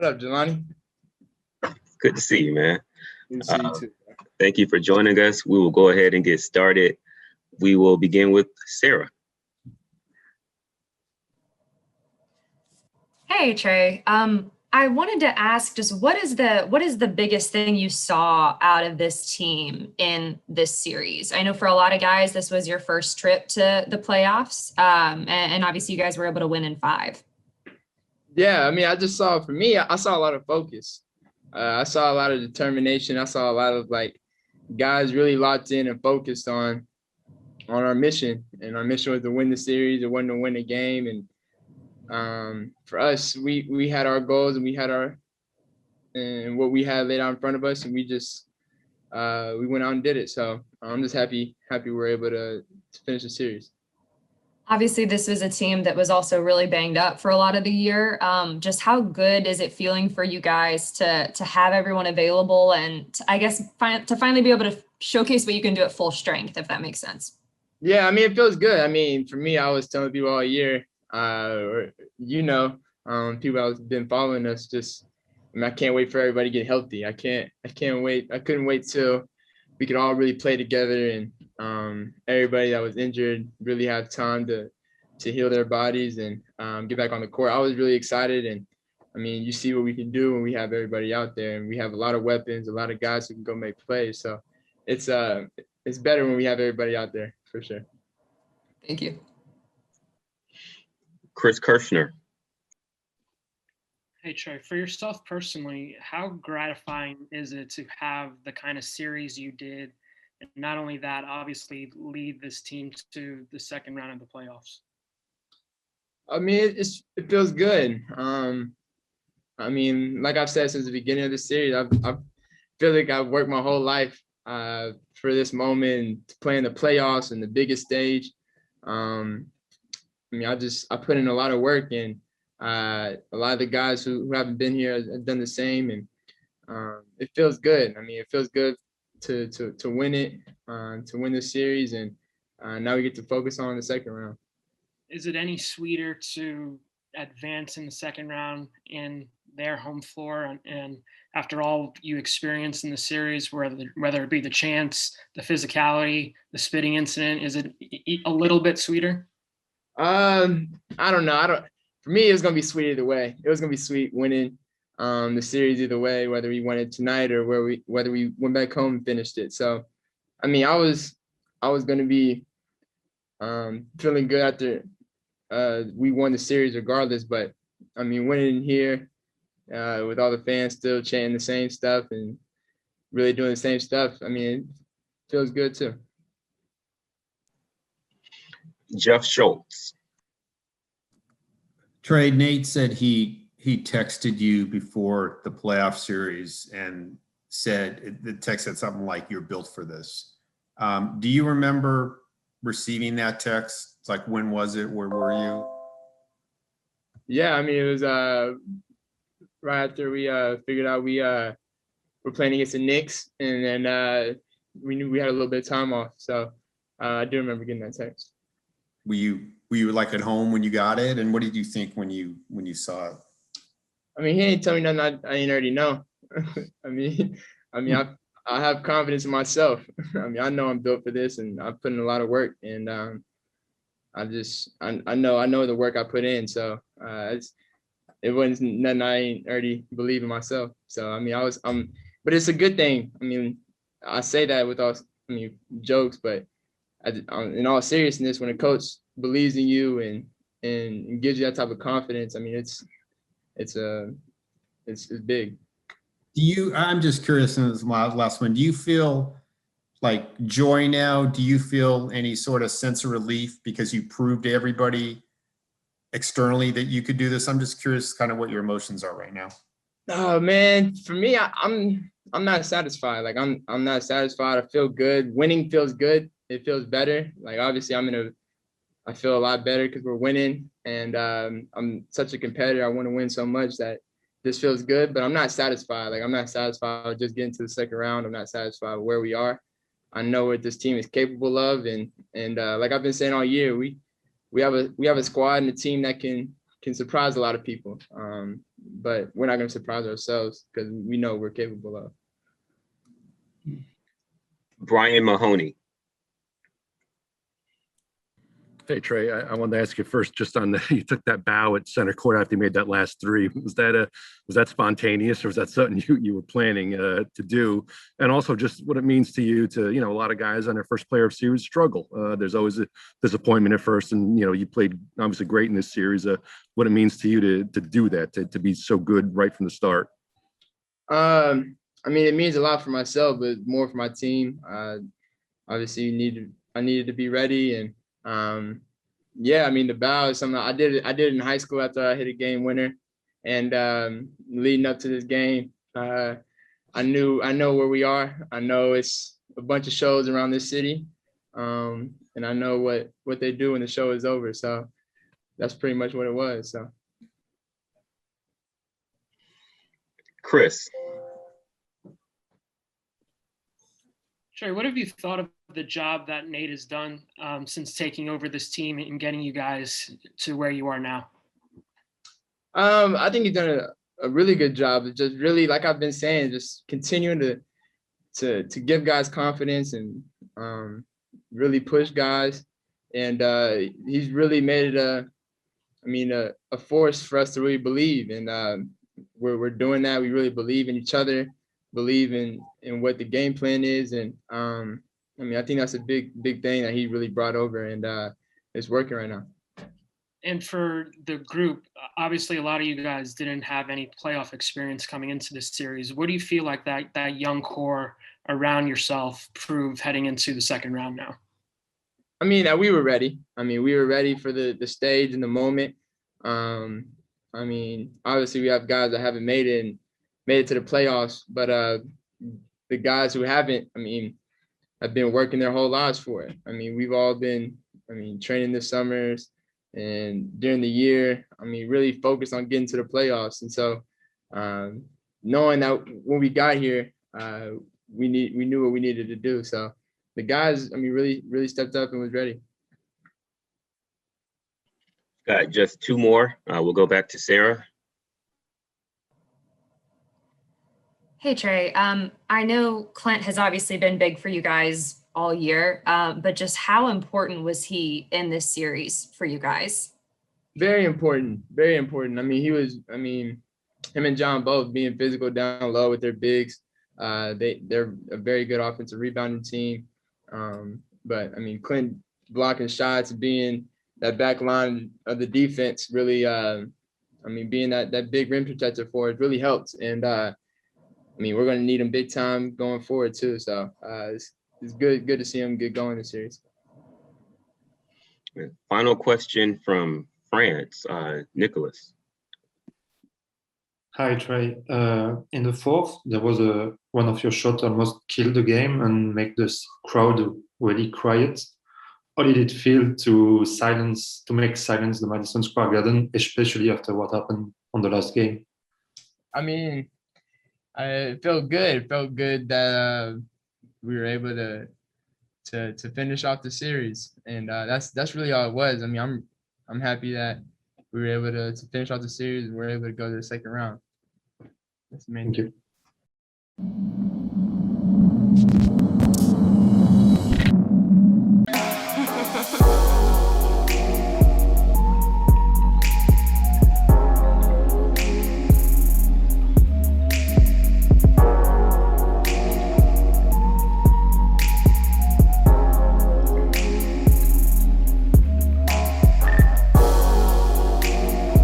What up, Jelani? Good to see you, man. Good to see you too. Thank you for joining us. We will go ahead and get started. We will begin with Sarah. Hey, Trae. I wanted to ask just what is the biggest thing you saw out of this team in this series? I know for a lot of guys, this was your first trip to the playoffs. And obviously you guys were able to win in 5. Yeah, I mean, I just saw, for me, I saw a lot of focus. I saw a lot of determination. I saw a lot of guys really locked in and focused on our mission. And our mission was to win the series. It wasn't to win the game. And for us, we had our goals and we had and what we had laid out in front of us, and we just we went out and did it. So I'm just happy we were able to finish the series. Obviously, this was a team that was also really banged up for a lot of the year. Just how good is it feeling for you guys to have everyone available and to finally be able to showcase what you can do at full strength, if that makes sense? Yeah, I mean, it feels good. I mean, for me, I was telling people all year, people that have been following us, I can't wait for everybody to get healthy. I can't wait. I couldn't wait till we could all really play together and everybody that was injured really had time to heal their bodies and get back on the court. I was really excited, and I mean, you see what we can do when we have everybody out there, and we have a lot of weapons, a lot of guys who can go make plays. So it's better when we have everybody out there for sure. Thank you. Chris Kirshner. Hey, Trae, for yourself personally, how gratifying is it to have the kind of series you did? And not only that, obviously lead this team to the second round of the playoffs. I mean, it feels good. I mean, like I've said since the beginning of the series, I feel like I've worked my whole life for this moment to play in the playoffs and the biggest stage. I mean, I put in a lot of work, and a lot of the guys who haven't been here have done the same, and it feels good. I mean, it feels good to win it, to win the series, and now we get to focus on the second round. Is it any sweeter to advance in the second round in their home floor, and after all you experienced in the series, whether it be the chance, the physicality, the spitting incident, is it a little bit sweeter? I don't know. For me, it was gonna be sweet either way. It was gonna be sweet winning the series either way, whether we won it tonight or whether we went back home and finished it. So, I mean, I was gonna be feeling good after we won the series regardless. But I mean, winning here with all the fans still chanting the same stuff and really doing the same stuff, I mean, it feels good too. Jeff Schultz. Trae, Nate said he texted you before the playoff series and said, the text said something like, "You're built for this." Do you remember receiving that text? It's like, when was it? Where were you? Yeah, I mean, it was right after we figured out we were playing against the Knicks, and then we knew we had a little bit of time off. So I do remember getting that text. Were you like at home when you got it? And what did you think when you saw it? I mean, he ain't tell me nothing I ain't already know. I mean, I have confidence in myself. I mean, I know I'm built for this, and I put in a lot of work, and I know the work I put in. So it wasn't nothing I ain't already believe in myself. So I mean, but it's a good thing. I mean, I say that with all jokes, but in all seriousness, when a coach believes in you and gives you that type of confidence, I mean, it's big. I'm just curious, and this is my last one, do you feel like joy now? Do you feel any sort of sense of relief because you proved to everybody externally that you could do this? I'm just curious kind of what your emotions are right now. Oh man, for me, I'm not satisfied. Like I'm not satisfied. I feel good. Winning feels good. It feels better. Like obviously I feel a lot better because we're winning, and I'm such a competitor. I want to win so much that this feels good, but I'm not satisfied. Like I'm not satisfied with just getting to the second round. I'm not satisfied with where we are. I know what this team is capable of, and like I've been saying all year, we have a squad and a team that can can surprise a lot of people. But we're not going to surprise ourselves because we know we're capable of. Brian Mahoney. Hey, Trae, I wanted to ask you first, just on you took that bow at center court after you made that last three. Was that spontaneous, or was that something you were planning to do? And also just what it means to you to, a lot of guys on their first player of series struggle. There's always a disappointment at first, and, you played obviously great in this series. What it means to you to do that, to be so good right from the start. It means a lot for myself, but more for my team. Obviously I needed to be ready, and the bow is something I did it in high school after I hit a game winner, and leading up to this game, I know where we are. I know it's a bunch of shows around this city, and I know what they do when the show is over. So that's pretty much what it was. So, Chris. Trae, what have you thought of the job that Nate has done since taking over this team and getting you guys to where you are now? I think he's done a really good job of just really, like I've been saying, just continuing to give guys confidence and really push guys. And he's really made it a force for us to really believe. And we're doing that. We really believe in each other, believe in what the game plan is. And I think that's a big thing that he really brought over, and it's working right now. And for the group, obviously a lot of you guys didn't have any playoff experience coming into this series. What do you feel like that young core around yourself proved heading into the second round now? We were ready. We were ready for the stage and the moment. Obviously we have guys that haven't made it to the playoffs, but the guys who haven't, have been working their whole lives for it. We've all been, training this summers and during the year, really focused on getting to the playoffs. And so knowing that when we got here, we knew what we needed to do. So the guys, really stepped up and was ready. Got just two more. We'll go back to Sarah. Hey, Trae. I know Clint has obviously been big for you guys all year, but just how important was he in this series for you guys? Very important. Very important. Him and John both being physical down low with their bigs. They're a very good offensive rebounding team. But Clint blocking shots, being that back line of the defense, really, being that big rim protector for it really helped. And we're going to need him big time going forward too. So it's good to see him get going in the series. Final question from France, Nicholas. Hi, Trae. In the fourth, there was one of your shots almost killed the game and make the crowd really quiet. How did it feel to make silence the Madison Square Garden, especially after what happened on the last game? It felt good. It felt good that we were able to finish off the series, and that's really all it was. I'm happy that we were able to finish off the series and we're able to go to the second round. That's the main thing. Thank you.